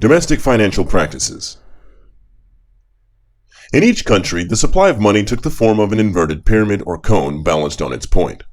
Domestic financial practices. In each country, the supply of money took the form of an inverted pyramid or cone balanced on its point.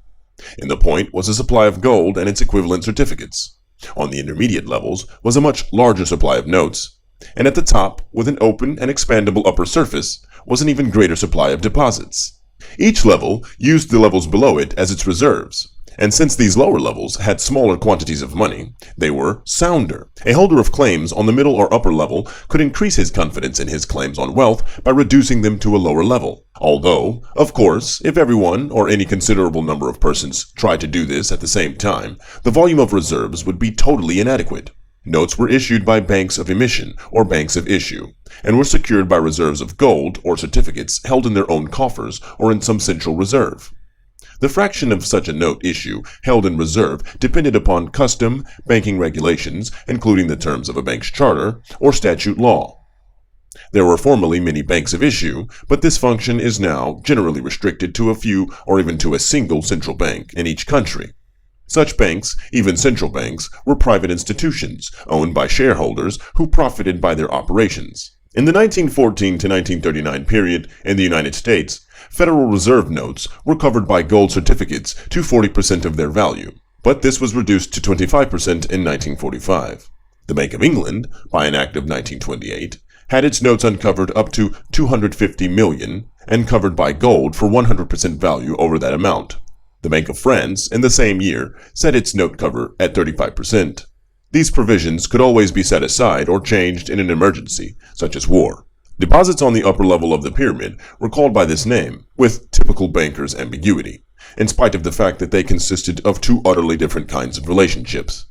In the point was a supply of gold and its equivalent certificates. On the intermediate levels was a much larger supply of notes, and at the top, with an open and expandable upper surface, was an even greater supply of deposits. Each level used the levels below it as its reserves, and since these lower levels had smaller quantities of money, they were sounder. A holder of claims on the middle or upper level could increase his confidence in his claims on wealth by reducing them to a lower level. Although, of course, if everyone or any considerable number of persons tried to do this at the same time, the volume of reserves would be totally inadequate. Notes were issued by banks of emission or banks of issue, and were secured by reserves of gold or certificates held in their own coffers or in some central reserve. The fraction of such a note issue held in reserve depended upon custom, banking regulations, including the terms of a bank's charter, or statute law. There were formerly many banks of issue, but this function is now generally restricted to a few or even to a single central bank in each country. Such banks, even central banks, were private institutions owned by shareholders who profited by their operations. In the 1914 to 1939 period in the United States, Federal Reserve notes were covered by gold certificates to 40% of their value, but this was reduced to 25% in 1945. The Bank of England, by an act of 1928, had its notes uncovered up to $250 million and covered by gold for 100% value over that amount. The Bank of France, in the same year, set its note cover at 35%. These provisions could always be set aside or changed in an emergency, such as war. Deposits on the upper level of the pyramid were called by this name, with typical banker's ambiguity, in spite of the fact that they consisted of two utterly different kinds of relationships.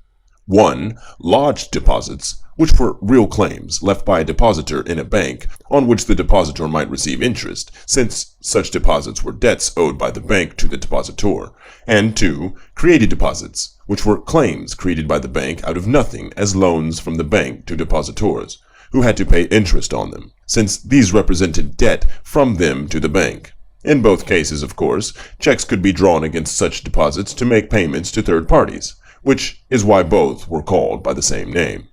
One, lodged deposits, which were real claims left by a depositor in a bank on which the depositor might receive interest, since such deposits were debts owed by the bank to the depositor, and two, created deposits, which were claims created by the bank out of nothing as loans from the bank to depositors, who had to pay interest on them, since these represented debt from them to the bank. In both cases, of course, checks could be drawn against such deposits to make payments to third parties, which is why both were called by the same name.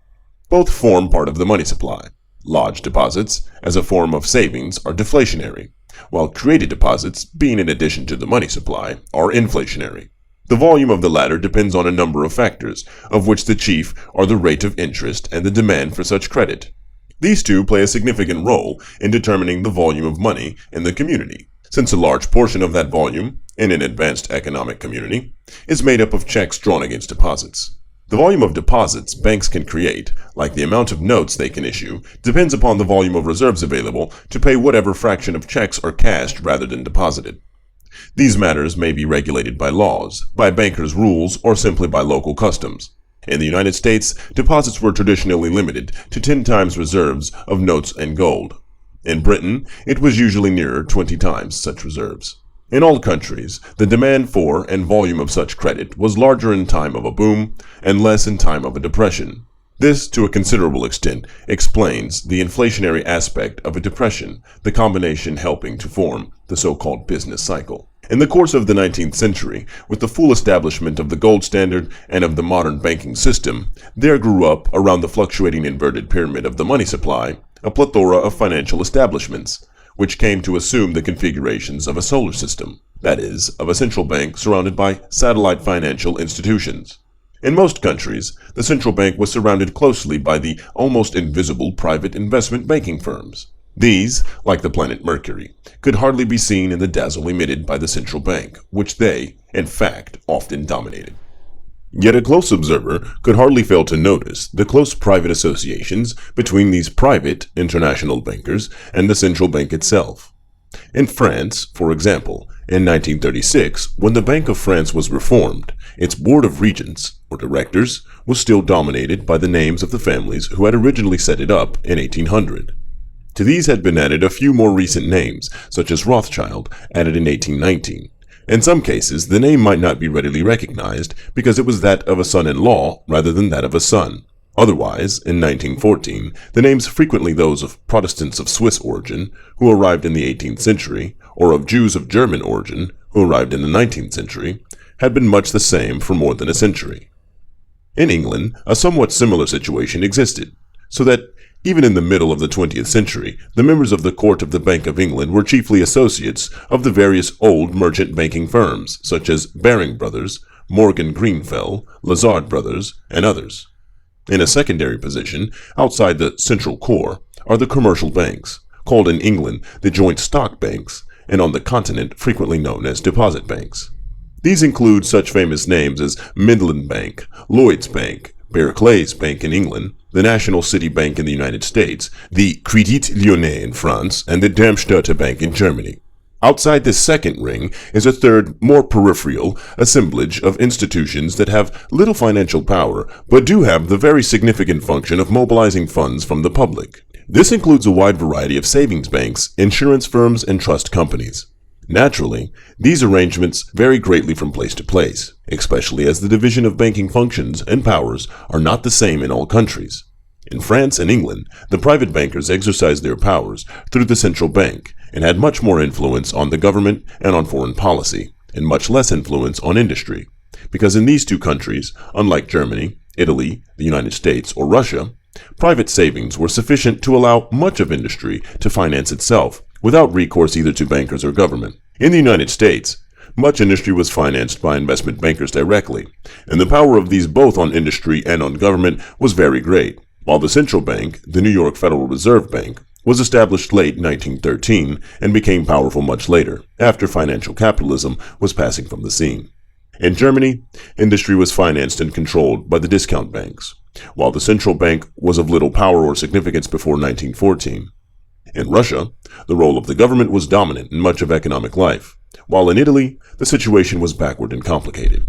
Both form part of the money supply. Lodged deposits, as a form of savings, are deflationary, while created deposits, being in addition to the money supply, are inflationary. The volume of the latter depends on a number of factors, of which the chief are the rate of interest and the demand for such credit. These two play a significant role in determining the volume of money in the community, since a large portion of that volume, in an advanced economic community, is made up of checks drawn against deposits. The volume of deposits banks can create, like the amount of notes they can issue, depends upon the volume of reserves available to pay whatever fraction of checks are cashed rather than deposited. These matters may be regulated by laws, by bankers' rules, or simply by local customs. In the United States, deposits were traditionally limited to 10 times reserves of notes and gold. In Britain, it was usually nearer 20 times such reserves. In all countries, the demand for and volume of such credit was larger in time of a boom and less in time of a depression. This, to a considerable extent, explains the inflationary aspect of a depression, the combination helping to form the so-called business cycle. In the course of the 19th century, with the full establishment of the gold standard and of the modern banking system, there grew up, around the fluctuating inverted pyramid of the money supply, a plethora of financial establishments, which came to assume the configurations of a solar system, that is, of a central bank surrounded by satellite financial institutions. In most countries, the central bank was surrounded closely by the almost invisible private investment banking firms. These, like the planet Mercury, could hardly be seen in the dazzle emitted by the central bank, which they, in fact, often dominated. Yet a close observer could hardly fail to notice the close private associations between these private international bankers and the central bank itself. In France, for example, in 1936, when the Bank of France was reformed, its board of regents, or directors, was still dominated by the names of the families who had originally set it up in 1800. To these had been added a few more recent names, such as Rothschild, added in 1819. In some cases, the name might not be readily recognized because it was that of a son-in-law rather than that of a son. Otherwise, in 1914, the names frequently those of Protestants of Swiss origin who arrived in the 18th century, or of Jews of German origin who arrived in the 19th century, had been much the same for more than a century. In England, a somewhat similar situation existed. so that even in the middle of the 20th century, the members of the court of the Bank of England were chiefly associates of the various old merchant banking firms, such as Baring Brothers, Morgan Greenfell, Lazard Brothers, and others. In a secondary position, outside the central core, are the commercial banks, called in England the joint stock banks, and on the continent frequently known as deposit banks. These include such famous names as Midland Bank, Lloyds Bank, Barclays Bank in England, the National City Bank in the United States, the Crédit Lyonnais in France, and the Darmstädter Bank in Germany. Outside this second ring is a third, more peripheral, assemblage of institutions that have little financial power, but do have the very significant function of mobilizing funds from the public. This includes a wide variety of savings banks, insurance firms, and trust companies. Naturally, these arrangements vary greatly from place to place, especially as the division of banking functions and powers are not the same in all countries. In France and England, the private bankers exercised their powers through the central bank and had much more influence on the government and on foreign policy, and much less influence on industry, because in these two countries, unlike Germany, Italy, the United States, or Russia, private savings were sufficient to allow much of industry to finance itself, without recourse either to bankers or government. In the United States, much industry was financed by investment bankers directly, and the power of these both on industry and on government was very great. While the central bank, the New York Federal Reserve Bank, was established late 1913 and became powerful much later, after financial capitalism was passing from the scene. In Germany, industry was financed and controlled by the discount banks, while the central bank was of little power or significance before 1914. In Russia, the role of the government was dominant in much of economic life, while in Italy, the situation was backward and complicated.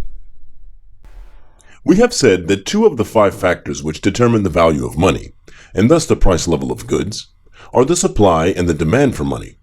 We have said that 2 of the 5 factors which determine the value of money, and thus the price level of goods, are the supply and the demand for money.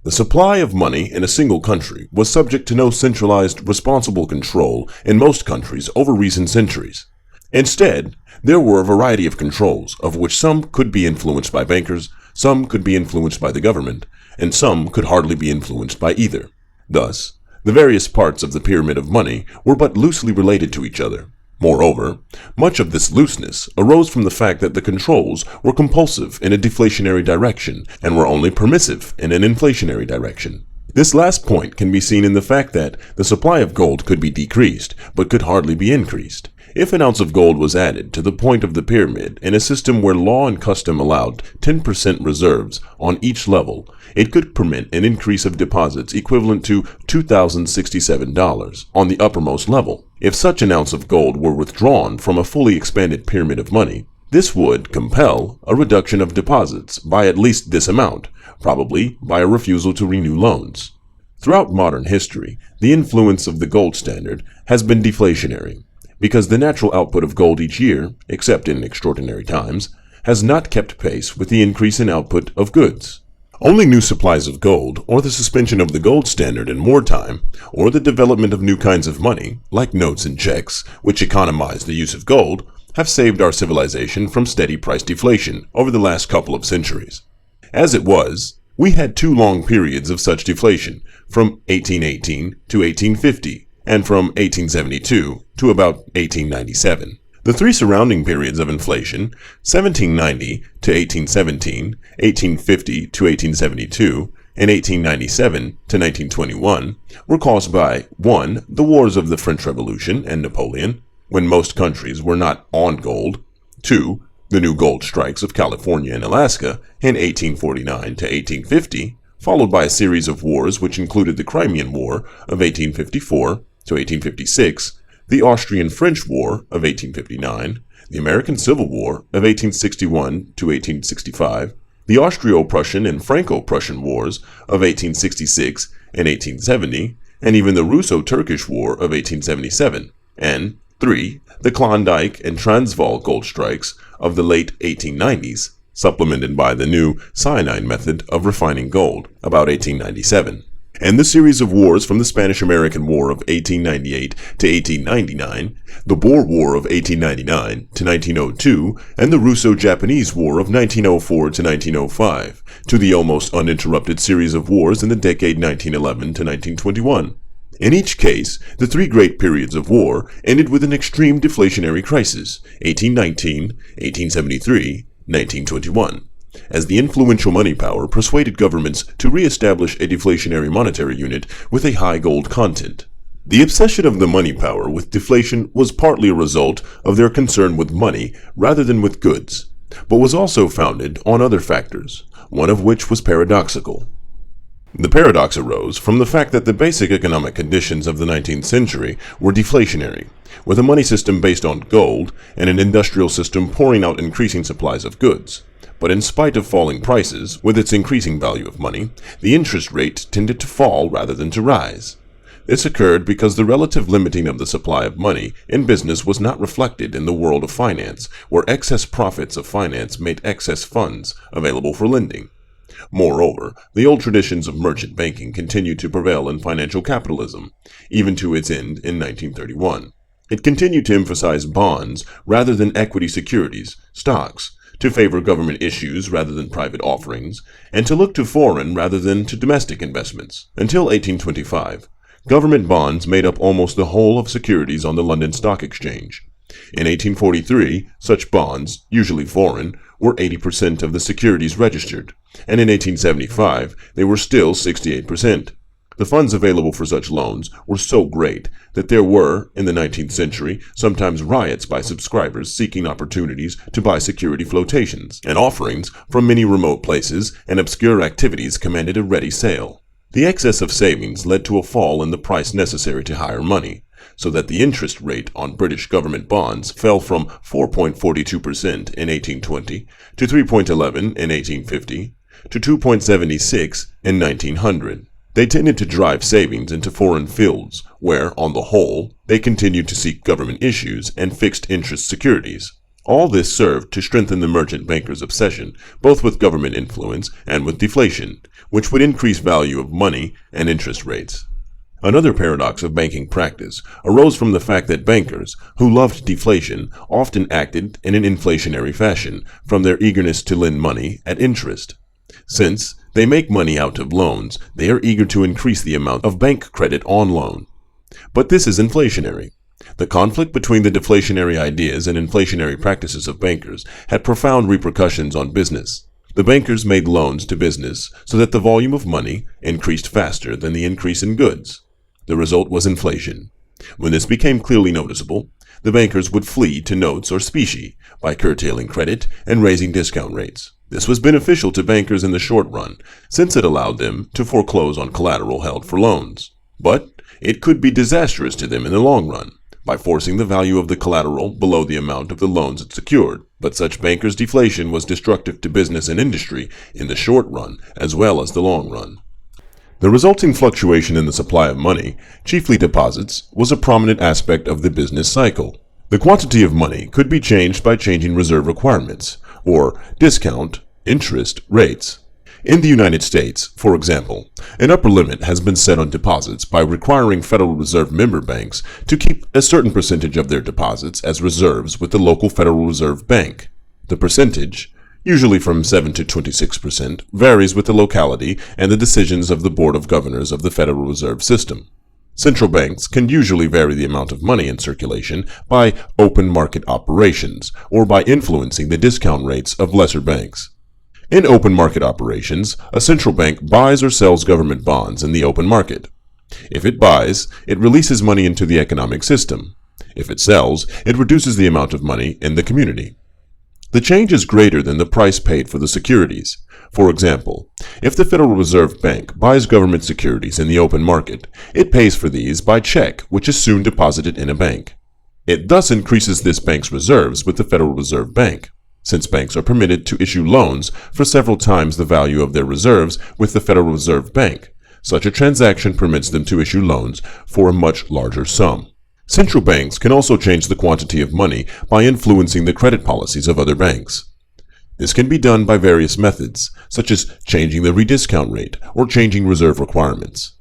The supply of money in a single country was subject to no centralized, responsible control in most countries over recent centuries. Instead, there were a variety of controls, of which some could be influenced by bankers, some could be influenced by the government, and some could hardly be influenced by either. Thus, the various parts of the pyramid of money were but loosely related to each other. Moreover, much of this looseness arose from the fact that the controls were compulsive in a deflationary direction and were only permissive in an inflationary direction. This last point can be seen in the fact that the supply of gold could be decreased, but could hardly be increased. If an ounce of gold was added to the point of the pyramid in a system where law and custom allowed 10% reserves on each level, it could permit an increase of deposits equivalent to $2,067 on the uppermost level. If such an ounce of gold were withdrawn from a fully expanded pyramid of money, this would compel a reduction of deposits by at least this amount, probably by a refusal to renew loans. Throughout modern history, the influence of the gold standard has been deflationary, because the natural output of gold each year, except in extraordinary times, has not kept pace with the increase in output of goods. Only new supplies of gold, or the suspension of the gold standard in wartime, or the development of new kinds of money, like notes and checks, which economize the use of gold, have saved our civilization from steady price deflation over the last couple of centuries. As it was, we had 2 long periods of such deflation, from 1818 to 1850, and from 1872 to about 1897. The 3 surrounding periods of inflation, 1790 to 1817, 1850 to 1872, and 1897 to 1921, were caused by 1. The wars of the French Revolution and Napoleon, when most countries were not on gold, 2. The new gold strikes of California and Alaska in 1849 to 1850, followed by a series of wars which included the Crimean War of 1854 to 1856, the Austrian-French War of 1859, the American Civil War of 1861 to 1865, the Austro-Prussian and Franco-Prussian Wars of 1866 and 1870, and even the Russo-Turkish War of 1877, and 3. The Klondike and Transvaal gold strikes of the late 1890s, supplemented by the new cyanide method of refining gold about 1897. And the series of wars from the Spanish-American War of 1898 to 1899, the Boer War of 1899 to 1902, and the Russo-Japanese War of 1904 to 1905, to the almost uninterrupted series of wars in the decade 1911 to 1921. In each case, the 3 great periods of war ended with an extreme deflationary crisis, 1819, 1873, 1921, as the influential money power persuaded governments to re-establish a deflationary monetary unit with a high gold content. The obsession of the money power with deflation was partly a result of their concern with money rather than with goods, but was also founded on other factors, one of which was paradoxical. The paradox arose from the fact that the basic economic conditions of the 19th century were deflationary, with a money system based on gold and an industrial system pouring out increasing supplies of goods. But in spite of falling prices, with its increasing value of money, the interest rate tended to fall rather than to rise. This occurred because the relative limiting of the supply of money in business was not reflected in the world of finance, where excess profits of finance made excess funds available for lending. Moreover, the old traditions of merchant banking continued to prevail in financial capitalism, even to its end in 1931. It continued to emphasize bonds rather than equity securities, stocks, to favor government issues rather than private offerings, and to look to foreign rather than to domestic investments. Until 1825, government bonds made up almost the whole of securities on the London Stock Exchange. In 1843, such bonds, usually foreign, were 80% of the securities registered, and in 1875, they were still 68%. The funds available for such loans were so great that there were, in the 19th century, sometimes riots by subscribers seeking opportunities to buy security flotations, and offerings from many remote places and obscure activities commanded a ready sale. The excess of savings led to a fall in the price necessary to hire money, so that the interest rate on British government bonds fell from 4.42% in 1820 to 3.11 in 1850 to 2.76 in 1900. They tended to drive savings into foreign fields, where, on the whole, they continued to seek government issues and fixed interest securities. All this served to strengthen the merchant bankers' obsession, both with government influence and with deflation, which would increase value of money and interest rates. Another paradox of banking practice arose from the fact that bankers, who loved deflation, often acted in an inflationary fashion from their eagerness to lend money at interest. Since they make money out of loans, they are eager to increase the amount of bank credit on loan. But this is inflationary. The conflict between the deflationary ideas and inflationary practices of bankers had profound repercussions on business. The bankers made loans to business so that the volume of money increased faster than the increase in goods. The result was inflation. When this became clearly noticeable, the bankers would flee to notes or specie by curtailing credit and raising discount rates. This was beneficial to bankers in the short run, since it allowed them to foreclose on collateral held for loans. But it could be disastrous to them in the long run, by forcing the value of the collateral below the amount of the loans it secured. But such bankers' deflation was destructive to business and industry in the short run as well as the long run. The resulting fluctuation in the supply of money, chiefly deposits, was a prominent aspect of the business cycle. The quantity of money could be changed by changing reserve requirements, or discount interest rates. In the United States, for example, an upper limit has been set on deposits by requiring Federal Reserve member banks to keep a certain percentage of their deposits as reserves with the local Federal Reserve Bank. The percentage, usually from 7 to 26%, varies with the locality and the decisions of the Board of Governors of the Federal Reserve System. Central banks can usually vary the amount of money in circulation by open market operations or by influencing the discount rates of lesser banks. In open market operations, a central bank buys or sells government bonds in the open market. If it buys, it releases money into the economic system. If it sells, it reduces the amount of money in the community. The change is greater than the price paid for the securities. For example, if the Federal Reserve Bank buys government securities in the open market, it pays for these by check, which is soon deposited in a bank. It thus increases this bank's reserves with the Federal Reserve Bank, since banks are permitted to issue loans for several times the value of their reserves with the Federal Reserve Bank. Such a transaction permits them to issue loans for a much larger sum. Central banks can also change the quantity of money by influencing the credit policies of other banks. This can be done by various methods, such as changing the rediscount rate or changing reserve requirements.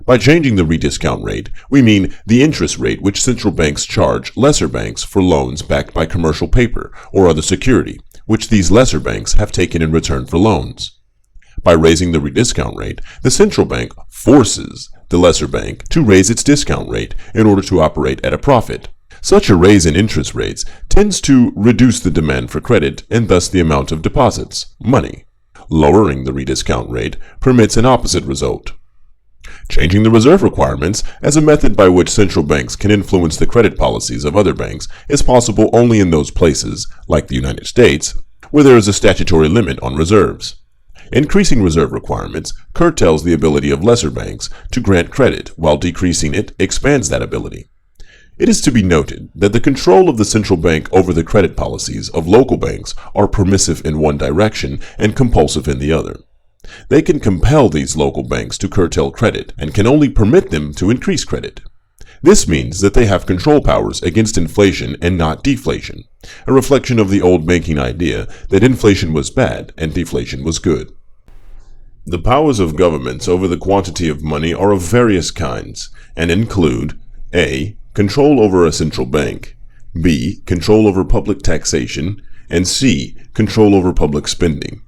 By changing the rediscount rate, we mean the interest rate which central banks charge lesser banks for loans backed by commercial paper or other security, which these lesser banks have taken in return for loans. By raising the rediscount rate, the central bank forces the lesser bank to raise its discount rate in order to operate at a profit. Such a raise in interest rates tends to reduce the demand for credit and thus the amount of deposits, money. Lowering the rediscount rate permits an opposite result. Changing the reserve requirements as a method by which central banks can influence the credit policies of other banks is possible only in those places, like the United States, where there is a statutory limit on reserves. Increasing reserve requirements curtails the ability of lesser banks to grant credit, while decreasing it expands that ability. It is to be noted that the control of the central bank over the credit policies of local banks are permissive in one direction and compulsive in the other. They can compel these local banks to curtail credit and can only permit them to increase credit. This means that they have control powers against inflation and not deflation, a reflection of the old banking idea that inflation was bad and deflation was good. The powers of governments over the quantity of money are of various kinds and include a. Control over a central bank, b. Control over public taxation, and c. Control over public spending.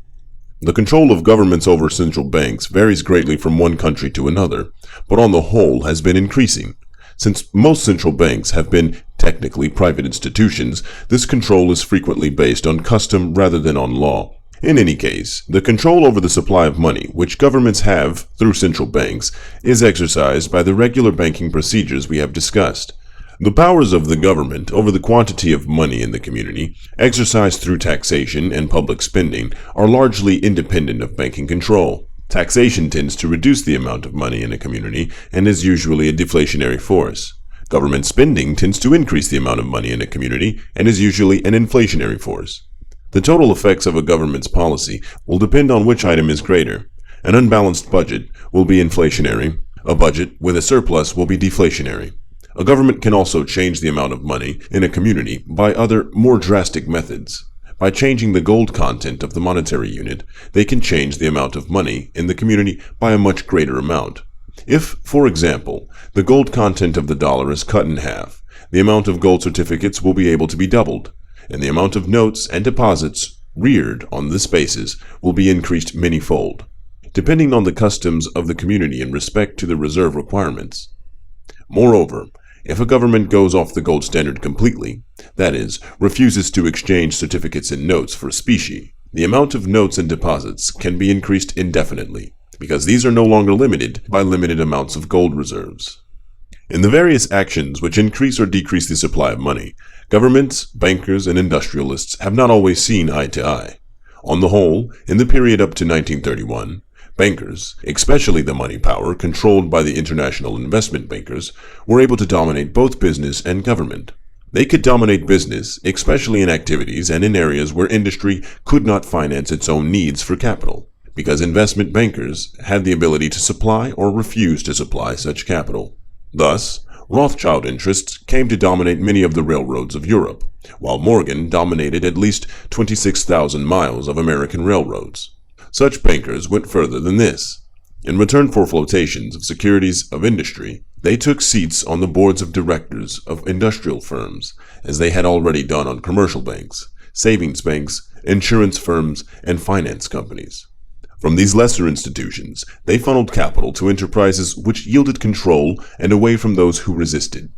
The control of governments over central banks varies greatly from one country to another, but on the whole has been increasing. Since most central banks have been technically private institutions, this control is frequently based on custom rather than on law. In any case, the control over the supply of money, which governments have through central banks, is exercised by the regular banking procedures we have discussed. The powers of the government over the quantity of money in the community, exercised through taxation and public spending, are largely independent of banking control. Taxation tends to reduce the amount of money in a community and is usually a deflationary force. Government spending tends to increase the amount of money in a community and is usually an inflationary force. The total effects of a government's policy will depend on which item is greater. An unbalanced budget will be inflationary. A budget with a surplus will be deflationary. A government can also change the amount of money in a community by other, more drastic methods. By changing the gold content of the monetary unit, they can change the amount of money in the community by a much greater amount. If, for example, the gold content of the dollar is cut in half, the amount of gold certificates will be able to be doubled, and the amount of notes and deposits reared on this basis will be increased many-fold, depending on the customs of the community in respect to the reserve requirements. Moreover, if a government goes off the gold standard completely, that is, refuses to exchange certificates and notes for specie, the amount of notes and deposits can be increased indefinitely, because these are no longer limited by limited amounts of gold reserves. In the various actions which increase or decrease the supply of money, governments, bankers, and industrialists have not always seen eye to eye. On the whole, in the period up to 1931, bankers, especially the money power controlled by the international investment bankers, were able to dominate both business and government. They could dominate business, especially in activities and in areas where industry could not finance its own needs for capital, because investment bankers had the ability to supply or refuse to supply such capital. Thus, Rothschild interests came to dominate many of the railroads of Europe, while Morgan dominated at least 26,000 miles of American railroads. Such bankers went further than this. In return for flotations of securities of industry, they took seats on the boards of directors of industrial firms, as they had already done on commercial banks, savings banks, insurance firms, and finance companies. From these lesser institutions, they funneled capital to enterprises which yielded control and away from those who resisted.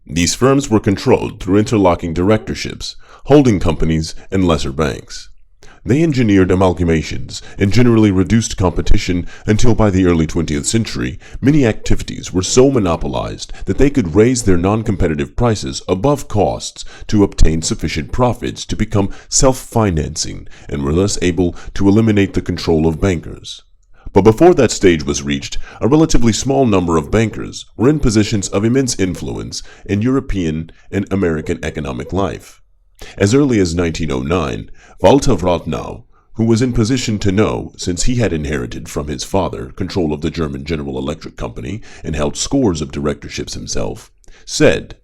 These firms were controlled through interlocking directorships, holding companies, and lesser banks. They engineered amalgamations and generally reduced competition until by the early 20th century, many activities were so monopolized that they could raise their non-competitive prices above costs to obtain sufficient profits to become self-financing and were thus able to eliminate the control of bankers. But before that stage was reached, a relatively small number of bankers were in positions of immense influence in European and American economic life. As early as 1909, Walter Rathenau, who was in position to know, since he had inherited from his father control of the German General Electric Company and held scores of directorships himself, said,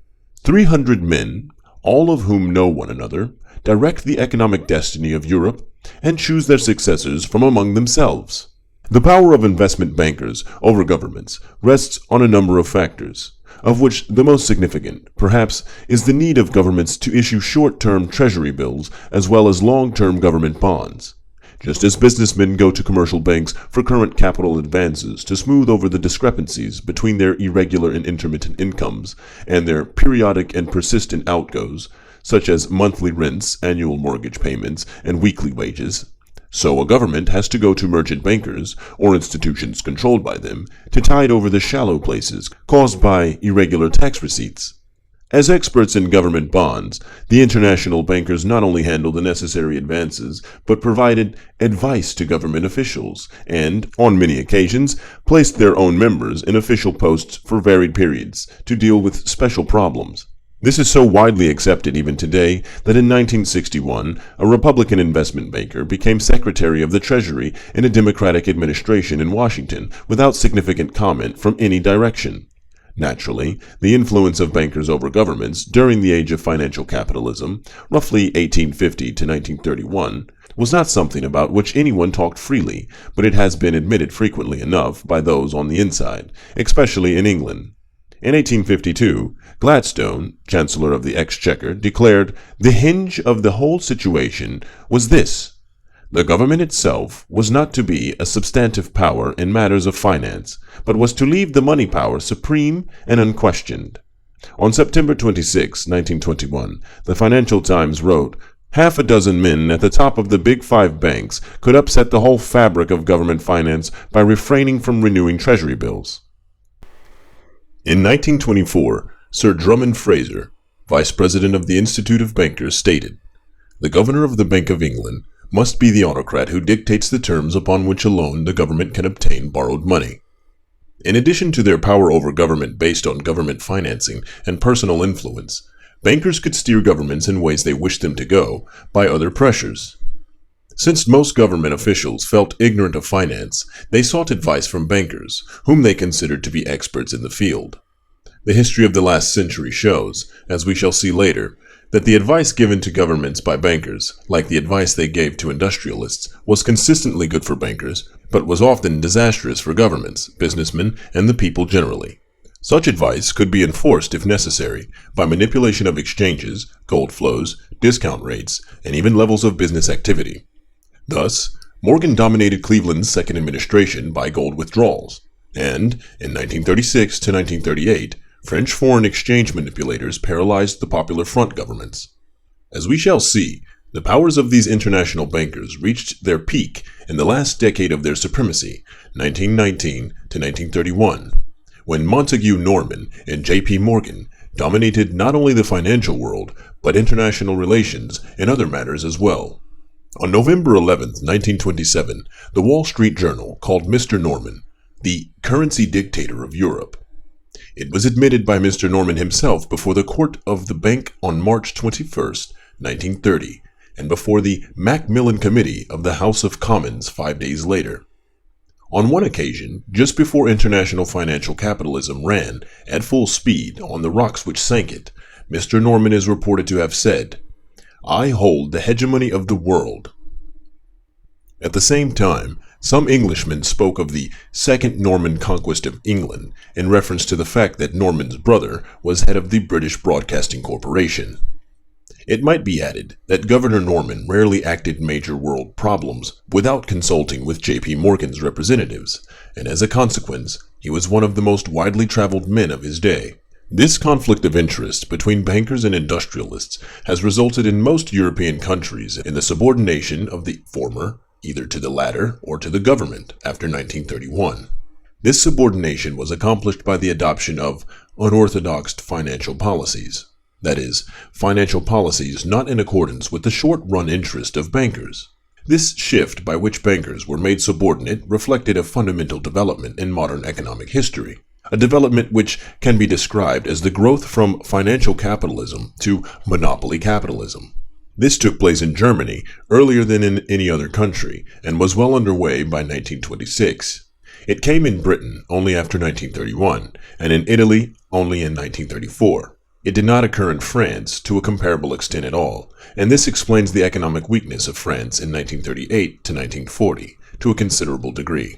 300 men, all of whom know one another, direct the economic destiny of Europe and choose their successors from among themselves. The power of investment bankers over governments rests on a number of factors, of which the most significant, perhaps, is the need of governments to issue short-term treasury bills as well as long-term government bonds. just as businessmen go to commercial banks for current capital advances to smooth over the discrepancies between their irregular and intermittent incomes and their periodic and persistent outgoes, such as monthly rents, annual mortgage payments, and weekly wages, so a government has to go to merchant bankers, or institutions controlled by them, to tide over the shallow places caused by irregular tax receipts. As experts in government bonds, the international bankers not only handled the necessary advances, but provided advice to government officials, and, on many occasions, placed their own members in official posts for varied periods to deal with special problems. This is so widely accepted even today that in 1961, a Republican investment banker became Secretary of the Treasury in a Democratic administration in Washington without significant comment from any direction. Naturally, the influence of bankers over governments during the age of financial capitalism, roughly 1850 to 1931, was not something about which anyone talked freely, but it has been admitted frequently enough by those on the inside, especially in England. In 1852, Gladstone, Chancellor of the Exchequer, declared, "The hinge of the whole situation was this: the government itself was not to be a substantive power in matters of finance, but was to leave the money power supreme and unquestioned." On September 26, 1921, the Financial Times wrote, "Half a dozen men at the top of the big five banks could upset the whole fabric of government finance by refraining from renewing treasury bills." In 1924, Sir Drummond Fraser, Vice President of the Institute of Bankers, stated, "The Governor of the Bank of England must be the autocrat who dictates the terms upon which alone the government can obtain borrowed money." In addition to their power over government based on government financing and personal influence, bankers could steer governments in ways they wished them to go by other pressures. Since most government officials felt ignorant of finance, they sought advice from bankers, whom they considered to be experts in the field. The history of the last century shows, as we shall see later, that the advice given to governments by bankers, like the advice they gave to industrialists, was consistently good for bankers, but was often disastrous for governments, businessmen, and the people generally. Such advice could be enforced, if necessary, by manipulation of exchanges, gold flows, discount rates, and even levels of business activity. Thus, Morgan dominated Cleveland's second administration by gold withdrawals, and, in 1936 to 1938, French foreign exchange manipulators paralyzed the Popular Front governments. As we shall see, the powers of these international bankers reached their peak in the last decade of their supremacy, 1919 to 1931, when Montague Norman and J.P. Morgan dominated not only the financial world, but international relations and other matters as well. On November 11, 1927, the Wall Street Journal called Mr. Norman the currency dictator of Europe. It was admitted by Mr. Norman himself before the court of the bank on March 21, 1930, and before the Macmillan Committee of the House of Commons 5 days later. On one occasion, just before international financial capitalism ran at full speed on the rocks which sank it, Mr. Norman is reported to have said, "I hold the hegemony of the world." At the same time, some Englishmen spoke of the Second Norman Conquest of England in reference to the fact that Norman's brother was head of the British Broadcasting Corporation. It might be added that Governor Norman rarely acted major world problems without consulting with J.P. Morgan's representatives, and as a consequence, he was one of the most widely traveled men of his day. This conflict of interest between bankers and industrialists has resulted in most European countries in the subordination of the former, either to the latter or to the government, after 1931. This subordination was accomplished by the adoption of unorthodox financial policies, that is, financial policies not in accordance with the short-run interest of bankers. This shift by which bankers were made subordinate reflected a fundamental development in modern economic history, a development which can be described as the growth from financial capitalism to monopoly capitalism. This took place in Germany earlier than in any other country and was well underway by 1926. It came in Britain only after 1931, and in Italy only in 1934. It did not occur in France to a comparable extent at all, and this explains the economic weakness of France in 1938 to 1940 to a considerable degree.